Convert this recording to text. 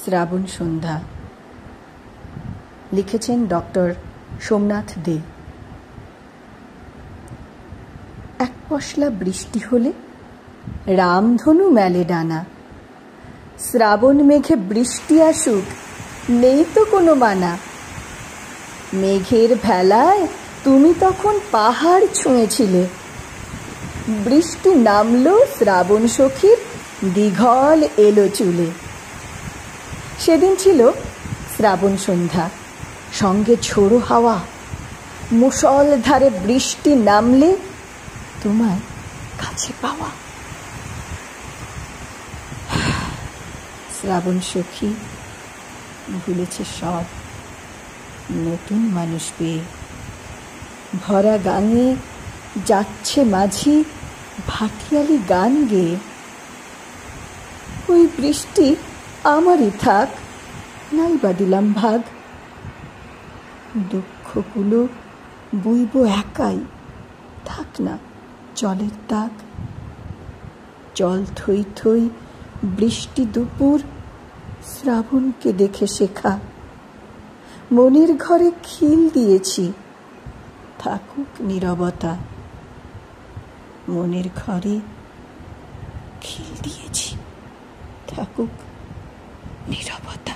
শ্রাবণ সন্ধ্যা লিখেছেন ডক্টর সোমনাথ দে। এক পশলা বৃষ্টি হলে রামধনু মেলে ডানা। শ্রাবণ মেঘে বৃষ্টি আসুক, নেই তো কোনো মানা। মেঘের ভেলায় তুমি তখন পাহাড় ছুঁয়েছিলে। বৃষ্টি নামলো শ্রাবণ সখীর দীঘল এলো চুলে। সেদিন ছিল শ্রাবণ সন্ধ্যা, সঙ্গে ঝোড়ো হাওয়া। মুষলধারে বৃষ্টি নামলে তোমায় কাছে পাওয়া। শ্রাবণ সখী ভুলেছে সব, নতুন মানুষ পেয়ে। ভরা গাঙে যাচ্ছে মাঝি ভাটিয়ালি গান গেয়ে। ওই বৃষ্টি আমারই থাক, নাই বা দিলাম ভাগ। দুঃখগুলো বইব একাই, থাক না জলের দাগ। জল থই থই বৃষ্টি দুপুর, শ্রাবণকে দেখে শেখা। মনের ঘরে খিল দিয়েছি, থাকুক নীরবতা। মনের ঘরে খিল দিয়েছি, থাকুক নীরবতা।